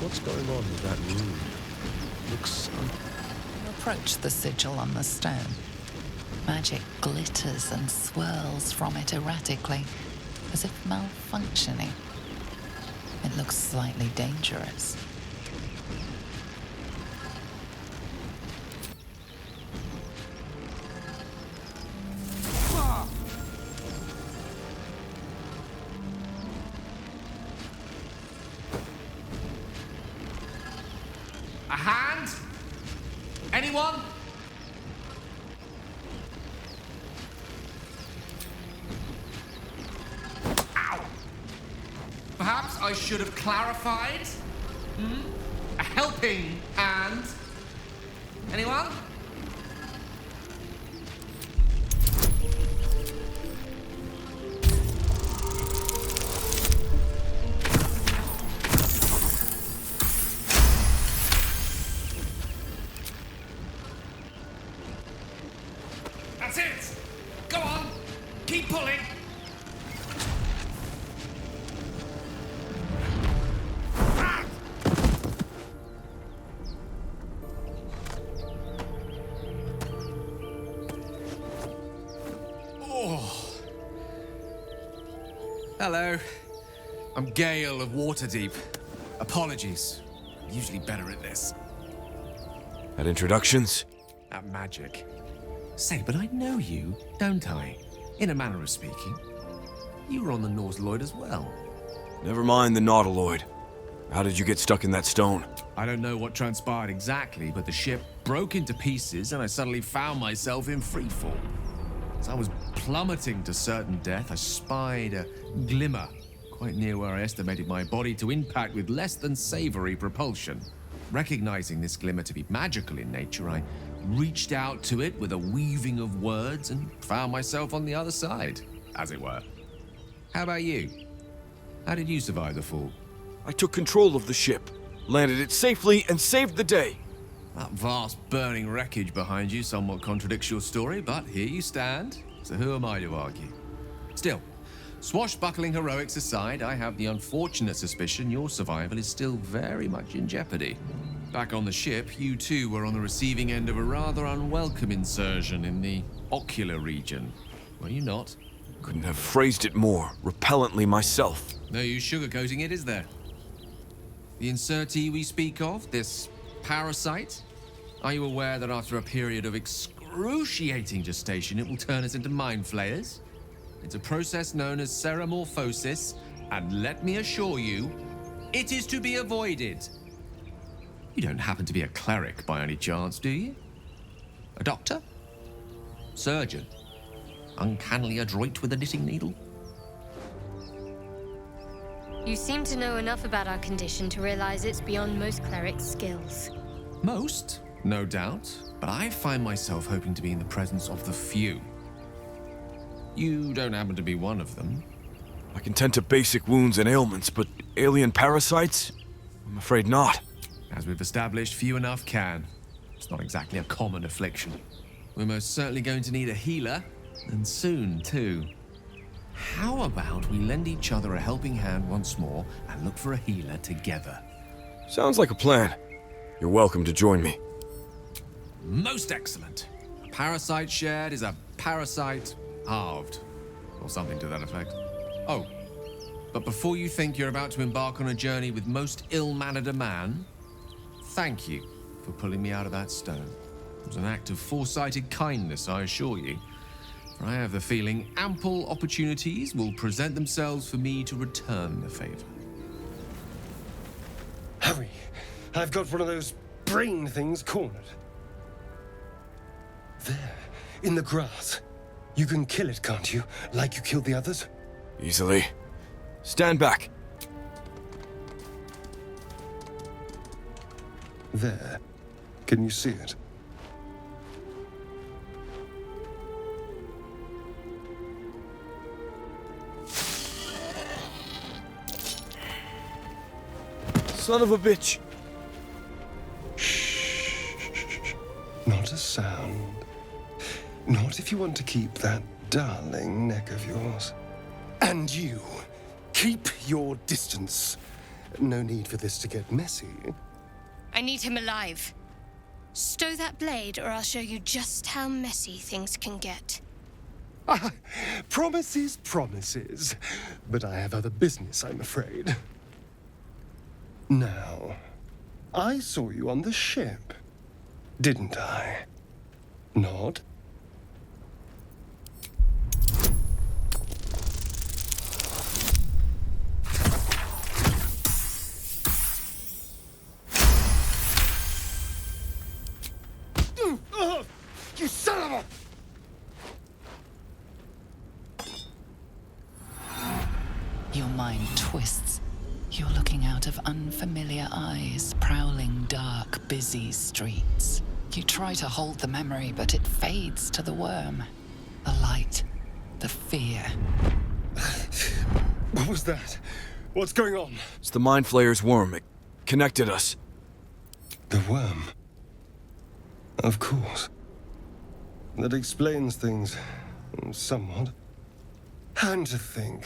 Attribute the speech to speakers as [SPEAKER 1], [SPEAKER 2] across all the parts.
[SPEAKER 1] What's going on with that rune? Looks
[SPEAKER 2] Approach the sigil on the stone. Magic glitters and swirls from it erratically, as if malfunctioning. It looks slightly dangerous.
[SPEAKER 3] A hand? Anyone? Ow! Perhaps I should have clarified? A helping hand? Anyone? That's it! Go on! Keep pulling! Ah! Oh. Hello. I'm Gale of Waterdeep. Apologies. I'm usually better at this.
[SPEAKER 4] At introductions?
[SPEAKER 3] At magic. Say, but I know you, don't I? In a manner of speaking. You were on the Nautiloid as well.
[SPEAKER 4] Never mind the Nautiloid. How did you get stuck in that stone?
[SPEAKER 3] I don't know what transpired exactly, but the ship broke into pieces and I suddenly found myself in freefall. As I was plummeting to certain death, I spied a glimmer quite near where I estimated my body to impact with less than savory propulsion. Recognizing this glimmer to be magical in nature, I reached out to it with a weaving of words and found myself on the other side, as it were. How about you? How did you survive the fall?
[SPEAKER 4] I took control of the ship, landed it safely, and saved the day.
[SPEAKER 3] That vast burning wreckage behind you somewhat contradicts your story, but here you stand, so who am I to argue? Still, swashbuckling heroics aside, I have the unfortunate suspicion your survival is still very much in jeopardy. Back on the ship, you too were on the receiving end of a rather unwelcome insertion in the ocular region, were you not?
[SPEAKER 4] Couldn't have phrased it more repellently myself.
[SPEAKER 3] No use sugarcoating it, is there? The insertee we speak of, this parasite, are you aware that after a period of excruciating gestation, it will turn us into mind flayers? It's a process known as ceramorphosis, and let me assure you, it is to be avoided. You don't happen to be a cleric by any chance, do you? A doctor? Surgeon? Uncannily adroit with a knitting needle?
[SPEAKER 5] You seem to know enough about our condition to realize it's beyond most clerics' skills.
[SPEAKER 3] Most, no doubt, but I find myself hoping to be in the presence of the few. You don't happen to be one of them.
[SPEAKER 4] I can tend to basic wounds and ailments, but alien parasites? I'm afraid not.
[SPEAKER 3] As we've established, few enough can. It's not exactly a common affliction. We're most certainly going to need a healer, and soon, too. How about we lend each other a helping hand once more and look for a healer together?
[SPEAKER 4] Sounds like a plan. You're welcome to join me.
[SPEAKER 3] Most excellent. A parasite shared is a parasite halved, or something to that effect. Oh, but before you think you're about to embark on a journey with most ill-mannered a man, thank you for pulling me out of that stone. It was an act of foresighted kindness, I assure you. For I have the feeling ample opportunities will present themselves for me to return the favor.
[SPEAKER 6] Hurry! I've got one of those brain things cornered. There, in the grass. You can kill it, can't you? Like you killed the others?
[SPEAKER 4] Easily. Stand back.
[SPEAKER 6] There. Can you see it?
[SPEAKER 4] Son of a bitch.
[SPEAKER 6] Shh. Not a sound. Not if you want to keep that darling neck of yours. And you, keep your distance. No need for this to get messy.
[SPEAKER 5] I need him alive. Stow that blade, or I'll show you just how messy things can get.
[SPEAKER 6] Promises, promises. But I have other business, I'm afraid. Now, I saw you on the ship, didn't I? Nod? You son of a...
[SPEAKER 2] Your mind twists. You're looking out of unfamiliar eyes, prowling dark, busy streets. You try to hold the memory, but it fades to the worm. The light, the fear.
[SPEAKER 6] What was that? What's going on?
[SPEAKER 4] It's the Mind Flayer's worm. It connected us.
[SPEAKER 6] The worm? Of course. That explains things, somewhat. And to think,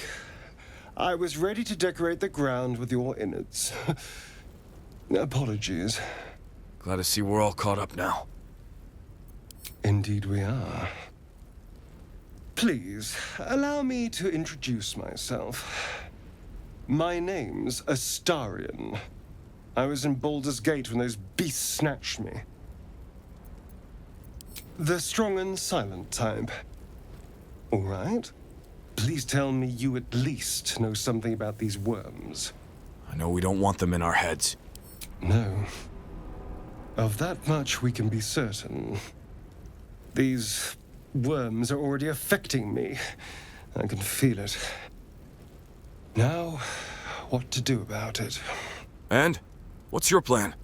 [SPEAKER 6] I was ready to decorate the ground with your innards. Apologies.
[SPEAKER 4] Glad to see we're all caught up now.
[SPEAKER 6] Indeed we are. Please, allow me to introduce myself. My name's Astarion. I was in Baldur's Gate when those beasts snatched me. The strong and silent type. All right. Please tell me you at least know something about these worms.
[SPEAKER 4] I know we don't want them in our heads.
[SPEAKER 6] No. Of that much we can be certain. These worms are already affecting me. I can feel it. Now, what to do about it?
[SPEAKER 4] And? What's your plan?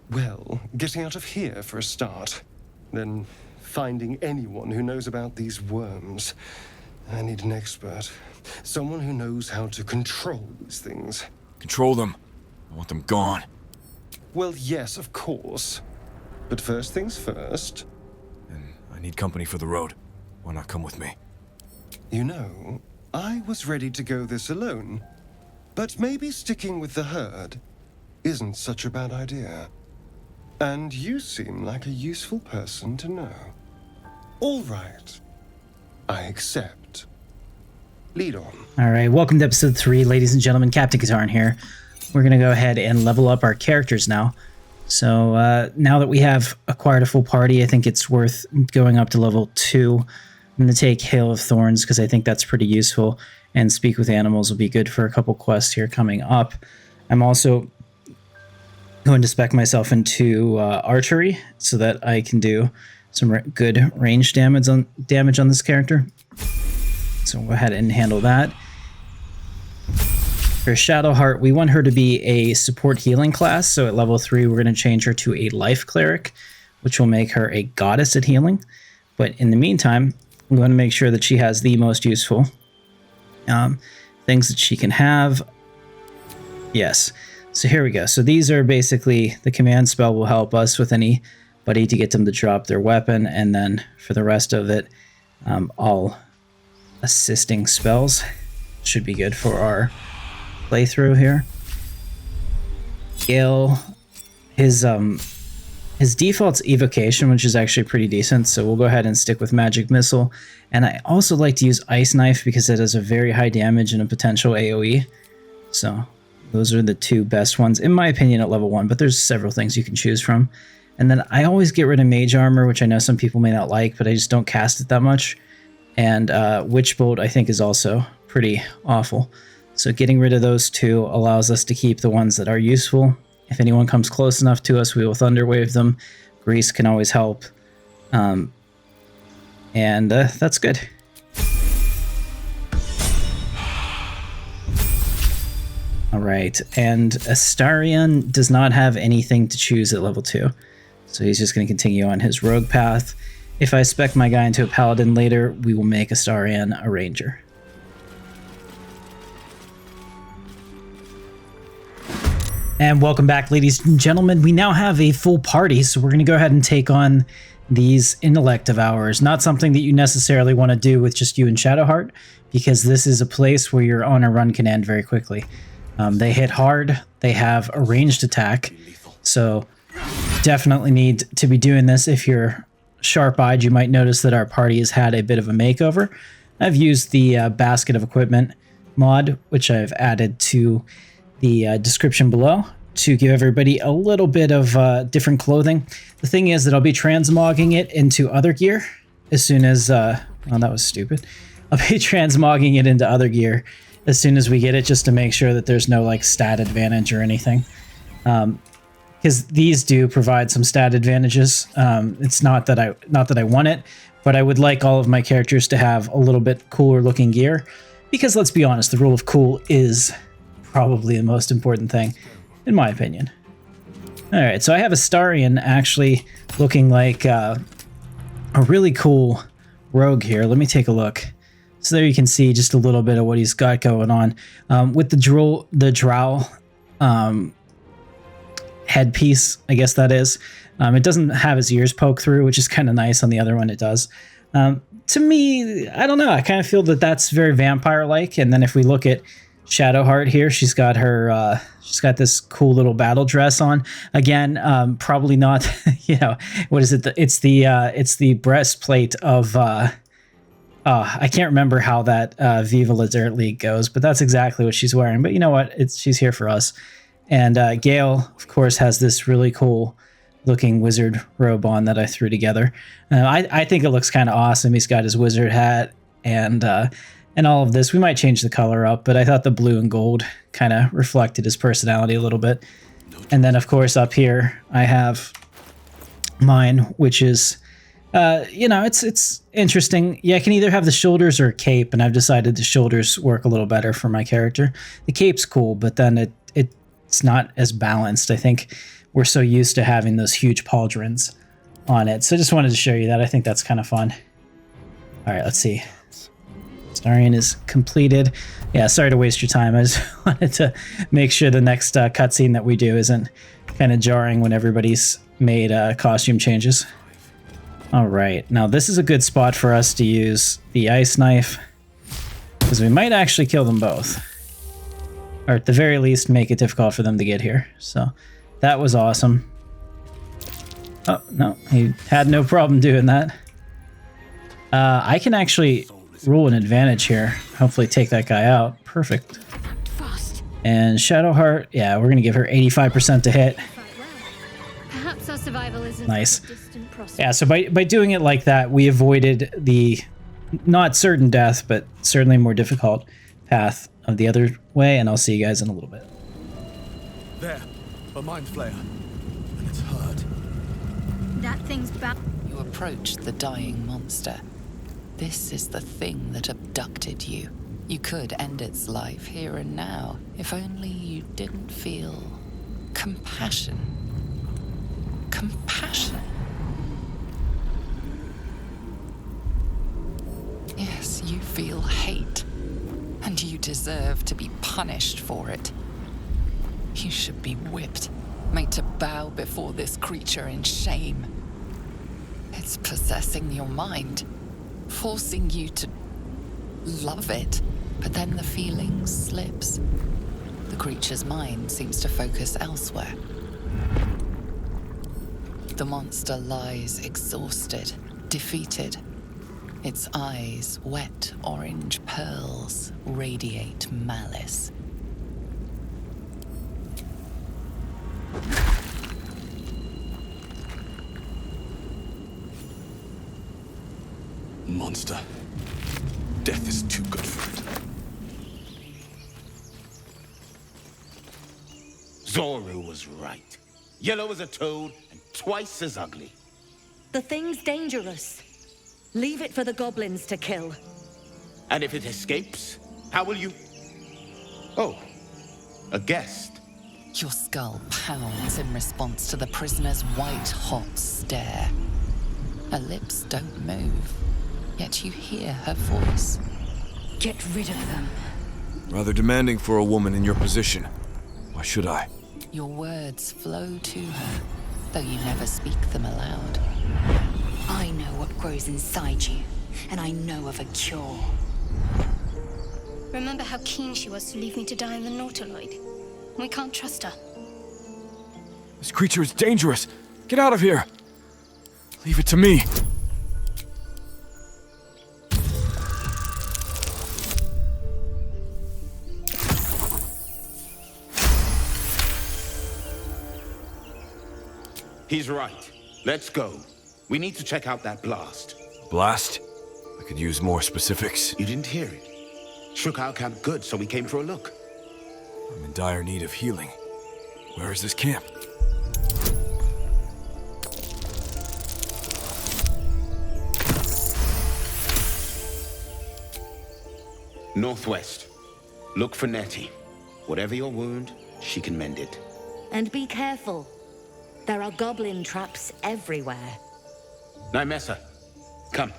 [SPEAKER 6] Well, getting out of here for a start. Then finding anyone who knows about these worms. I need an expert. Someone who knows how to control these things.
[SPEAKER 4] Control them. I want them gone.
[SPEAKER 6] Well, yes, of course. But first things first.
[SPEAKER 4] And I need company for the road. Why not come with me?
[SPEAKER 6] You know, I was ready to go this alone. But maybe sticking with the herd isn't such a bad idea. And you seem like a useful person to know. All right. I accept. Lead on.
[SPEAKER 7] All right, welcome to episode 3, ladies and gentlemen. Captain Katarn here. We're going to go ahead and level up our characters now. So now that we have acquired a full party, I think it's worth going up to level 2. I'm going to take Hail of Thorns because I think that's pretty useful. And Speak with Animals will be good for a couple quests here coming up. I'm also going to spec myself into archery so that I can do some good range damage on this character. So we'll go ahead and handle that. For Shadowheart, we want her to be a support healing class. So at level 3, we're going to change her to a life cleric, which will make her a goddess at healing. But in the meantime, I'm going to make sure that she has the most useful things that she can have. Yes. So here we go. So these are basically the command spell will help us with anybody to get them to drop their weapon. And then for the rest of it, all assisting spells should be good for our playthrough here. Gale, his default's evocation, which is actually pretty decent, so we'll go ahead and stick with magic missile. And I also like to use ice knife because it has a very high damage and a potential AoE. So those are the two best ones in my opinion at level 1, but there's several things you can choose from. And then I always get rid of mage armor, which I know some people may not like, but I just don't cast it that much. And witch bolt I think is also pretty awful. So getting rid of those two allows us to keep the ones that are useful. If anyone comes close enough to us, we will Thunderwave them. Grease can always help. And that's good. All right, and Astarion does not have anything to choose at level 2. So he's just going to continue on his rogue path. If I spec my guy into a paladin later, we will make Astarion a ranger. And welcome back, ladies and gentlemen. We now have a full party, so we're going to go ahead and take on these intellect of ours. Not something that you necessarily want to do with just you and Shadowheart, because this is a place where your on a run can end very quickly. They hit hard. They have a ranged attack. So definitely need to be doing this. If you're sharp-eyed, you might notice that our party has had a bit of a makeover. I've used the basket of equipment mod, which I've added to the description below, to give everybody a little bit of different clothing. The thing is that I'll be transmogging it into other gear as soon as... oh, that was stupid. I'll be transmogging it into other gear as soon as we get it, just to make sure that there's no like stat advantage or anything. Because these do provide some stat advantages. It's not that I want it, but I would like all of my characters to have a little bit cooler looking gear. Because let's be honest, the rule of cool is probably the most important thing, in my opinion. All right, so I have Astarion actually looking like a really cool rogue here. Let me take a look. So there you can see just a little bit of what he's got going on. With the drow headpiece, I guess that is. It doesn't have his ears poke through, which is kind of nice. On the other one, it does. To me, I don't know. I kind of feel that that's very vampire-like. And then if we look at Shadowheart here, she's got her, she's got this cool little battle dress on. Again, probably not, you know, what is it? It's the breastplate of, I can't remember how that Viva La Dirt League goes, but that's exactly what she's wearing. But you know what? She's here for us. And Gale, of course, has this really cool looking wizard robe on that I threw together. I think it looks kind of awesome. He's got his wizard hat and all of this. We might change the color up, but I thought the blue and gold kind of reflected his personality a little bit. And then, of course, up here I have mine, which is, you know, it's interesting. Yeah, I can either have the shoulders or a cape, and I've decided the shoulders work a little better for my character. The cape's cool, but then it's not as balanced. I think we're so used to having those huge pauldrons on it. So I just wanted to show you that. I think that's kind of fun. All right, let's see. Astarion is completed. Yeah, sorry to waste your time. I just wanted to make sure the next cutscene that we do isn't kind of jarring when everybody's made costume changes. All right, now this is a good spot for us to use the ice knife, because we might actually kill them both. Or at the very least, make it difficult for them to get here. So that was awesome. Oh, no, he had no problem doing that. I can actually rule an advantage here. Hopefully take that guy out. Perfect.
[SPEAKER 5] Fast.
[SPEAKER 7] And Shadowheart, yeah, we're going to give her 85% to hit.
[SPEAKER 5] Perhaps our survival isn't
[SPEAKER 7] Nice.
[SPEAKER 5] a distant prospect.
[SPEAKER 7] Yeah, so by doing it like that, we avoided the not certain death, but certainly more difficult path of the other way, and I'll see you guys in a little bit.
[SPEAKER 4] There, a mind flayer. And it's hurt.
[SPEAKER 5] That thing's bound.
[SPEAKER 2] You approach the dying monster. This is the thing that abducted you. You could end its life here and now, if only you didn't feel compassion. Compassion. Yes, you feel hate, and you deserve to be punished for it. You should be whipped, made to bow before this creature in shame. It's possessing your mind, forcing you to love it, but then the feeling slips. The creature's mind seems to focus elsewhere. The monster lies exhausted, defeated. Its eyes, wet orange pearls, radiate malice.
[SPEAKER 4] Monster. Death is too good for it.
[SPEAKER 8] Zoru was right. Yellow as a toad and twice as ugly.
[SPEAKER 9] The thing's dangerous. Leave it for the goblins to kill.
[SPEAKER 8] And if it escapes, how will you... Oh, a guest.
[SPEAKER 2] Your skull pounds in response to the prisoner's white-hot stare. Her lips don't move, yet you hear her voice.
[SPEAKER 9] Get rid of them.
[SPEAKER 4] Rather demanding for a woman in your position. Why should I?
[SPEAKER 2] Your words flow to her, though you never speak them aloud.
[SPEAKER 9] I know what grows inside you, and I know of a cure.
[SPEAKER 5] Remember how keen she was to leave me to die in the Nautiloid? We can't trust her.
[SPEAKER 4] This creature is dangerous. Get out of here. Leave it to me.
[SPEAKER 8] He's right. Let's go. We need to check out that blast.
[SPEAKER 4] Blast? I could use more specifics.
[SPEAKER 8] You didn't hear it. Shook our camp good, so we came for a look.
[SPEAKER 4] I'm in dire need of healing. Where is this camp?
[SPEAKER 8] Northwest. Look for Nettie. Whatever your wound, she can mend it.
[SPEAKER 9] And be careful. There are goblin traps everywhere.
[SPEAKER 8] Nymessa, come.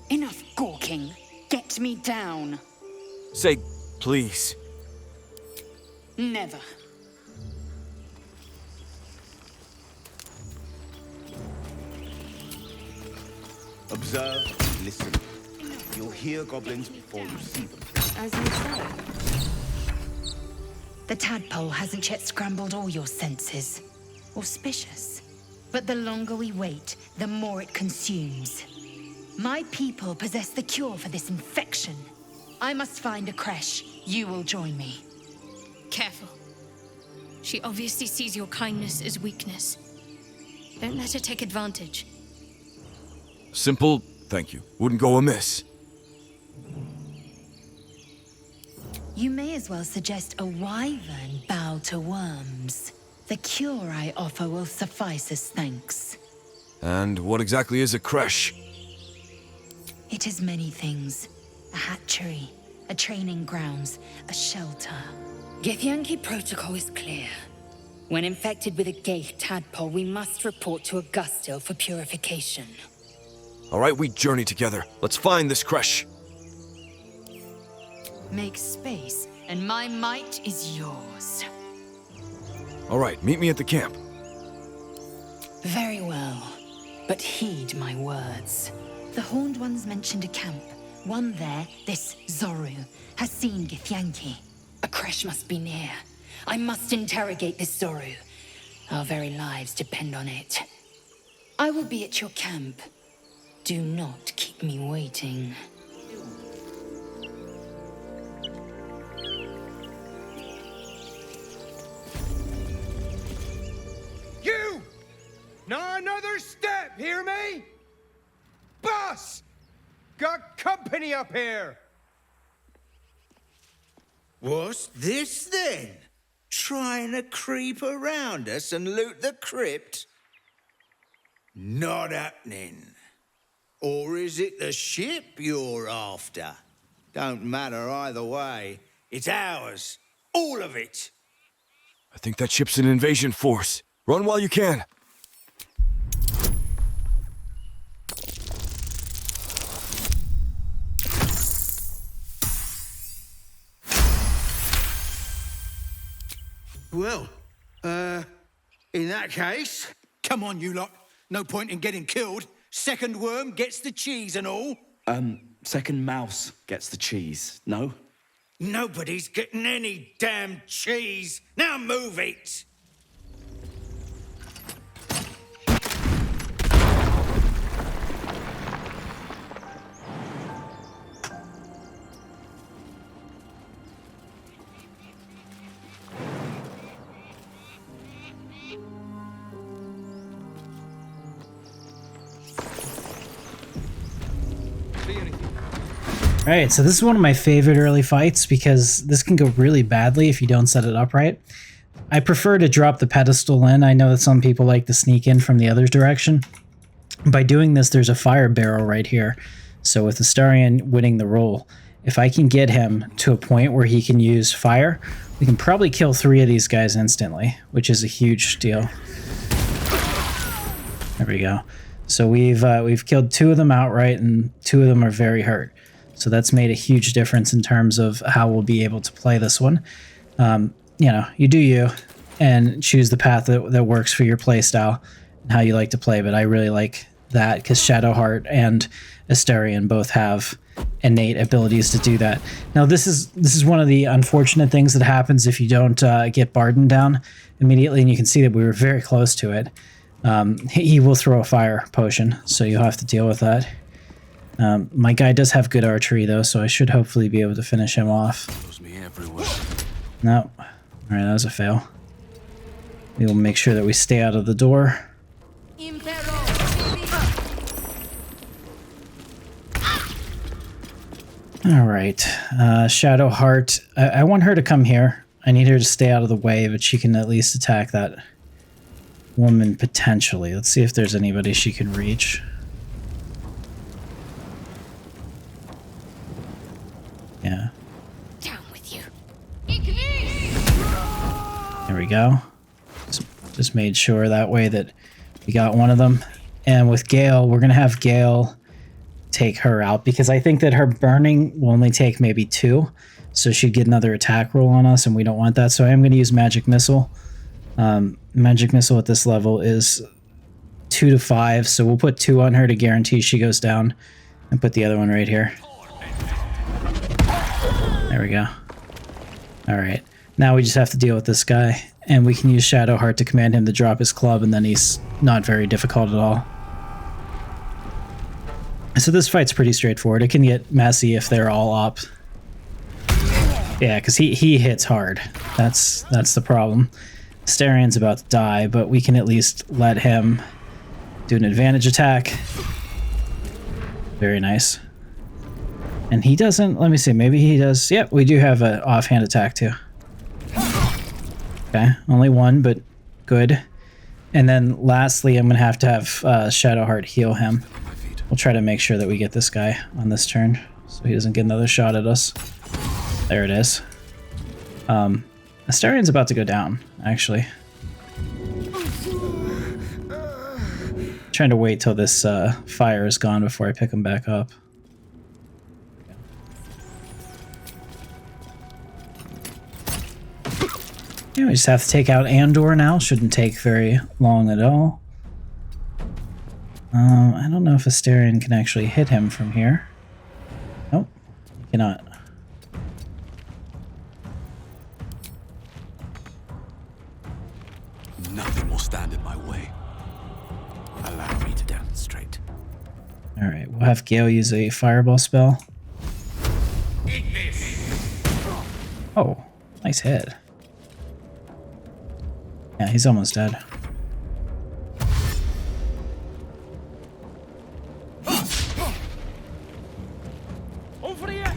[SPEAKER 10] Enough gawking. Get me down.
[SPEAKER 4] Say, please.
[SPEAKER 10] Never.
[SPEAKER 8] Observe, listen. You'll hear goblins before you see them.
[SPEAKER 9] As you say.
[SPEAKER 10] The tadpole hasn't yet scrambled all your senses. Auspicious. But the longer we wait, the more it consumes. My people possess the cure for this infection. I must find a creche. You will join me.
[SPEAKER 5] Careful. She obviously sees your kindness as weakness. Don't let her take advantage.
[SPEAKER 4] Simple, thank you. Wouldn't go amiss.
[SPEAKER 10] You may as well suggest a wyvern bow to worms. The cure I offer will suffice as thanks.
[SPEAKER 4] And what exactly is a creche?
[SPEAKER 10] It is many things. A hatchery, a training grounds, a shelter. Githyanki protocol is clear. When infected with a Gaith tadpole, we must report to Augustil for purification.
[SPEAKER 4] All right, we journey together. Let's find this creche.
[SPEAKER 10] Make space, and my might is yours.
[SPEAKER 4] All right, meet me at the camp.
[SPEAKER 10] Very well, but heed my words. The Horned Ones mentioned a camp. One there, this Zoru, has seen Githyanki. A creche must be near. I must interrogate this Zoru. Our very lives depend on it. I will be at your camp. Do not keep me waiting.
[SPEAKER 11] You! Not another step, hear me? Boss! Got company up here!
[SPEAKER 12] What's this then? Trying to creep around us and loot the crypt? Not happening. Or is it the ship you're after? Don't matter either way. It's ours. All of it.
[SPEAKER 4] I think that ship's an invasion force. Run while you can.
[SPEAKER 12] Well, in that case, come on, you lot. No point in getting killed. Second worm gets the cheese and all.
[SPEAKER 13] Second mouse gets the cheese, no?
[SPEAKER 12] Nobody's getting any damn cheese. Now move it.
[SPEAKER 7] Alright, so this is one of my favorite early fights because this can go really badly if you don't set it up right. I prefer to drop the pedestal in. I know that some people like to sneak in from the other direction. By doing this, there's a fire barrel right here. So with Astarion winning the roll, if I can get him to a point where he can use fire, we can probably kill 3 of these guys instantly, which is a huge deal. There we go. So we've killed 2 of them outright, and 2 of them are very hurt. So that's made a huge difference in terms of how we'll be able to play this one. You know, you do you, and choose the path that works for your play style and how you like to play. But I really like that because Shadowheart and Astarion both have innate abilities to do that. Now this is one of the unfortunate things that happens if you don't get Barden down immediately, and you can see that we were very close to it. He will throw a fire potion, so you'll have to deal with that. My guy does have good archery though, so I should hopefully be able to finish him off. No. Alright, that was a fail. We will make sure that we stay out of the door. Alright, Shadowheart. I want her to come here. I need her to stay out of the way, but she can at least attack that woman potentially. Let's see if there's anybody she can reach. Yeah.
[SPEAKER 5] Down with you.
[SPEAKER 7] There we go. Just made sure that way that we got one of them. And with Gale, we're going to have Gale take her out because I think that her burning will only take maybe 2. So she'd get another attack roll on us, and we don't want that. So I am going to use Magic Missile. Magic Missile at this level is 2 to 5. So we'll put 2 on her to guarantee she goes down and put the other one right here. There we go. All right. Now we just have to deal with this guy, and we can use Shadowheart to command him to drop his club, and then he's not very difficult at all. So this fight's pretty straightforward. It can get messy if they're all up. Yeah, because he hits hard. That's the problem. Astarion's about to die, but we can at least let him do an advantage attack. Very nice. And he doesn't... Let me see. Maybe he does... Yep, we do have an offhand attack too. Okay, only 1, but good. And then lastly, I'm going to have Shadowheart heal him. We'll try to make sure that we get this guy on this turn so he doesn't get another shot at us. There it is. Astarion's about to go down, actually. Trying to wait till this fire is gone before I pick him back up. Yeah, we just have to take out Andor now. Shouldn't take very long at all. I don't know if Astarion can actually hit him from here. Nope, he cannot.
[SPEAKER 1] Nothing will stand in my way. Allow me to demonstrate.
[SPEAKER 7] Alright, we'll have Gale use a fireball spell. Oh, nice hit. Yeah, he's almost dead.
[SPEAKER 11] Over here!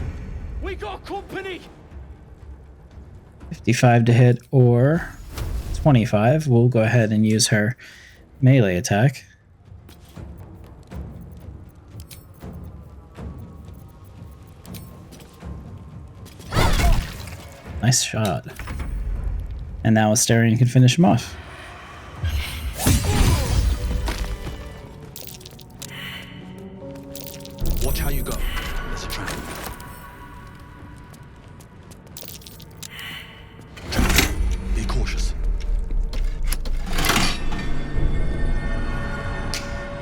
[SPEAKER 11] We got company!
[SPEAKER 7] 55 to hit or 25. We'll go ahead and use her melee attack. Nice shot. And now Astarion can finish him off.
[SPEAKER 1] Watch how you go. There's a trap. Be cautious.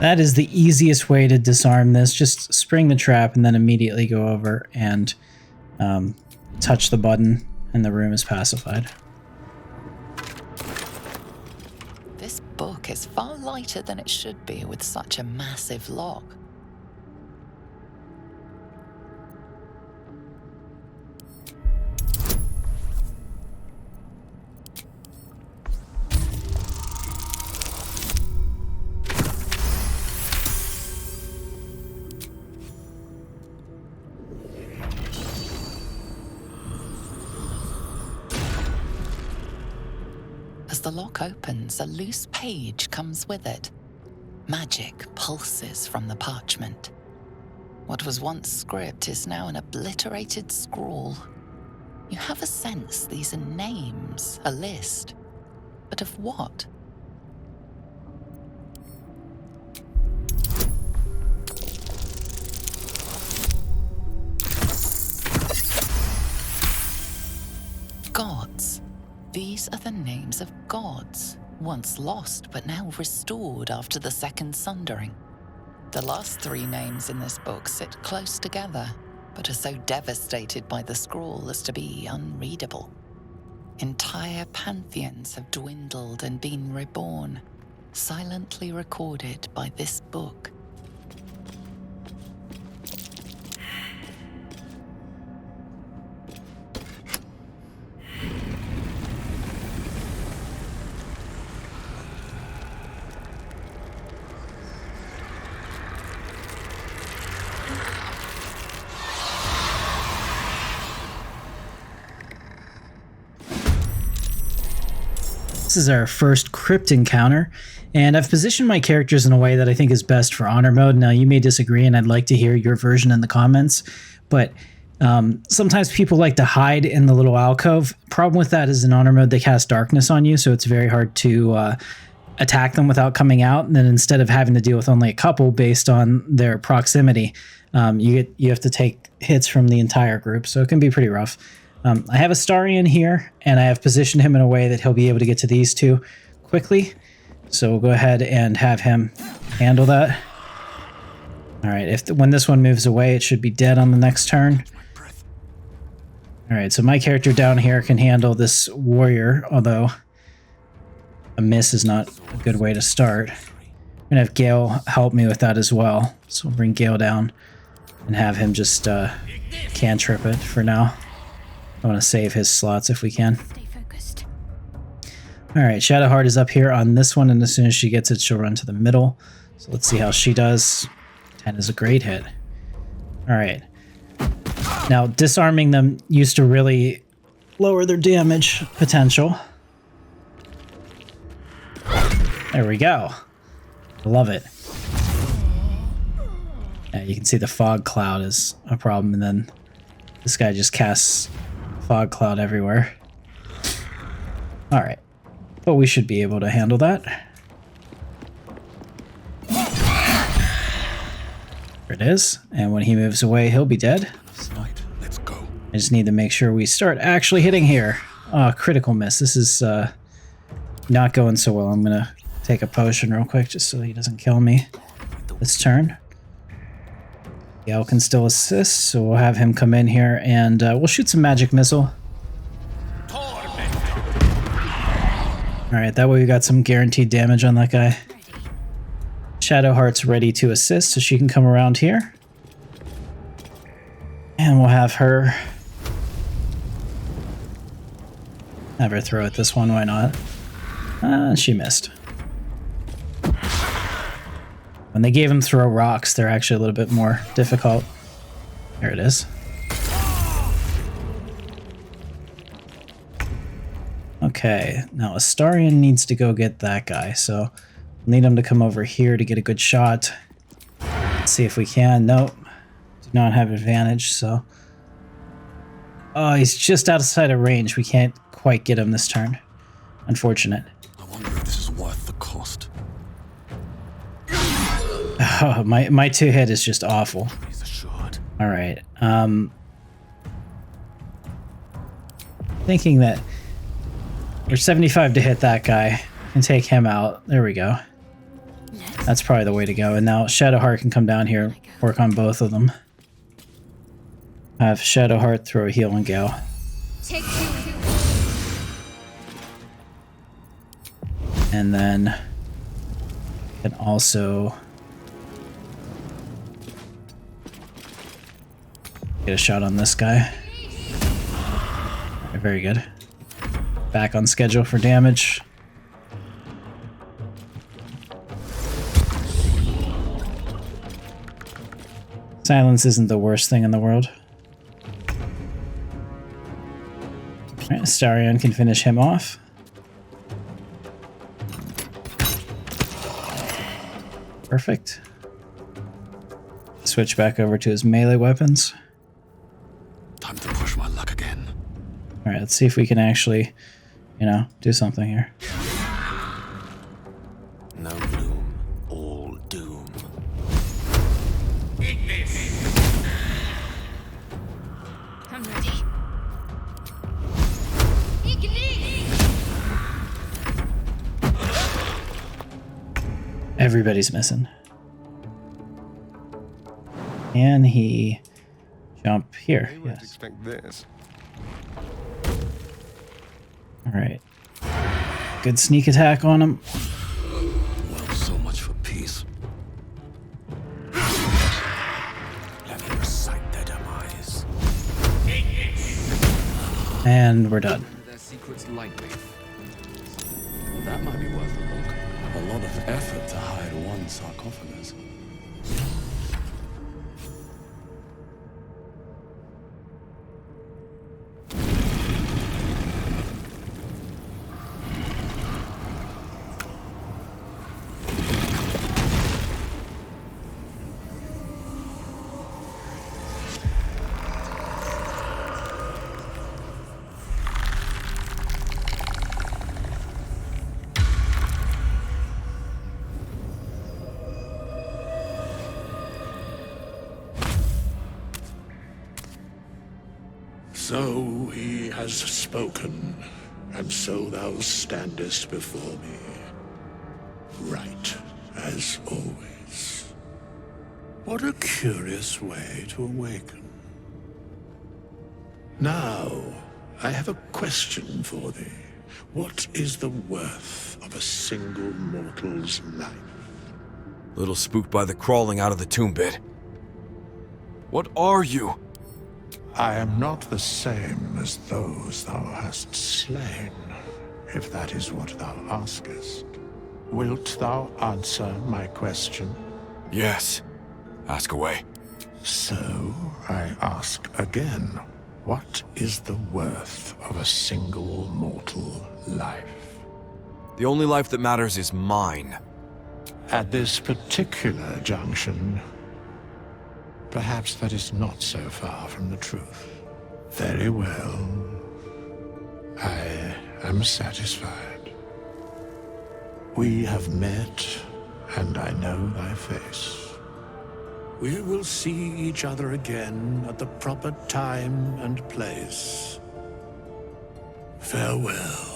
[SPEAKER 7] That is the easiest way to disarm this. Just spring the trap and then immediately go over and touch the button, and the room is pacified.
[SPEAKER 2] This book is far lighter than it should be with such a massive lock. As the lock opens, a loose page comes with it. Magic pulses from the parchment. What was once script is now an obliterated scrawl. You have a sense these are names, a list. But of what? Gods. These are the names of gods, once lost but now restored after the Second Sundering. The last three names in this book sit close together, but are so devastated by the scrawl as to be unreadable. Entire pantheons have dwindled and been reborn, silently recorded by this book.
[SPEAKER 7] This is our first crypt encounter, and I've positioned my characters in a way that I think is best for honor mode. Now, you may disagree, and I'd like to hear your version in the comments, but sometimes people like to hide in the little alcove. Problem with that is in honor mode, they cast darkness on you, so it's very hard to attack them without coming out, and then instead of having to deal with only a couple based on their proximity, you have to take hits from the entire group, so it can be pretty rough. I have Astarion here, and I have positioned him in a way that he'll be able to get to these two quickly. So we'll go ahead and have him handle that. All right, when this one moves away, it should be dead on the next turn. All right, so my character down here can handle this warrior, although a miss is not a good way to start. I'm gonna have Gale help me with that as well. So we'll bring Gale down and have him just cantrip it for now. I want to save his slots if we can. Alright, Shadowheart is up here on this one, and as soon as she gets it, she'll run to the middle. So let's see how she does. 10 is a great hit. Alright. Now, disarming them used to really lower their damage potential. There we go. Love it. Yeah, you can see the fog cloud is a problem, and then this guy just casts fog cloud everywhere. Alright. But we should be able to handle that. There it is. And when he moves away, he'll be dead.
[SPEAKER 1] Let's go.
[SPEAKER 7] I just need to make sure we start actually hitting here. Oh, critical miss. This is not going so well. I'm going to take a potion real quick just so he doesn't kill me this turn. Gale can still assist, so we'll have him come in here and we'll shoot some magic missile. Alright, that way we got some guaranteed damage on that guy. Shadowheart's ready to assist, so she can come around here. And we'll have her throw at this one, why not? She missed. When they gave him throw rocks, they're actually a little bit more difficult. There it is. Okay, now Astarion needs to go get that guy, so we'll need him to come over here to get a good shot. Let's see if we can. Nope. Do not have advantage, so... Oh, he's just outside of range. We can't quite get him this turn. Unfortunate.
[SPEAKER 1] I wonder if this is worth the cost.
[SPEAKER 7] Oh, my two hit is just awful. All right. Thinking that we're 75 to hit that guy and take him out. There we go. That's probably the way to go. And now Shadowheart can come down here, work on both of them. Have Shadowheart throw a heal on Gale. And then can also get a shot on this guy. Right, very good. Back on schedule for damage. Silence isn't the worst thing in the world. Alright, Astarion can finish him off. Perfect. Switch back over to his melee weapons.
[SPEAKER 1] Time to push my luck again.
[SPEAKER 7] Alright, let's see if we can actually, do something here.
[SPEAKER 1] No gloom, all doom.
[SPEAKER 5] I'm ready.
[SPEAKER 7] Everybody's missing. Can he jump here?
[SPEAKER 6] They won't
[SPEAKER 7] Yes.
[SPEAKER 6] expect this.
[SPEAKER 7] All right. Good sneak attack on him.
[SPEAKER 1] Well, so much for peace. Let me recite their demise.
[SPEAKER 7] And we're done.
[SPEAKER 3] Their secrets lightly.
[SPEAKER 13] That might be worth a look. A lot of effort to hide one sarcophagus.
[SPEAKER 14] So he has spoken, and so thou standest before me, right as always. What a curious way to awaken. Now, I have a question for thee. What is the worth of a single mortal's life?
[SPEAKER 4] Little spooked by the crawling out of the tomb bit. What are you?
[SPEAKER 14] I am not the same as those thou hast slain, if that is what thou askest. Wilt thou answer my question?
[SPEAKER 4] Yes. Ask away.
[SPEAKER 14] So, I ask again, what is the worth of a single mortal life?
[SPEAKER 4] The only life that matters is mine.
[SPEAKER 14] At this particular junction, perhaps that is not so far from the truth. Very well. I am satisfied. We have met, and I know thy face. We will see each other again at the proper time and place. Farewell.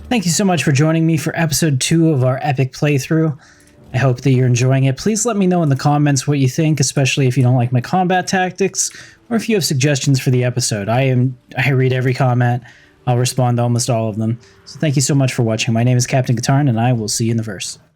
[SPEAKER 7] Thank you so much for joining me for episode 2 of our epic playthrough. I hope that you're enjoying it. Please let me know in the comments what you think, especially if you don't like my combat tactics, or if you have suggestions for the episode. I read every comment. I'll respond to almost all of them. So thank you so much for watching. My name is Captain Katarn, and I will see you in the verse.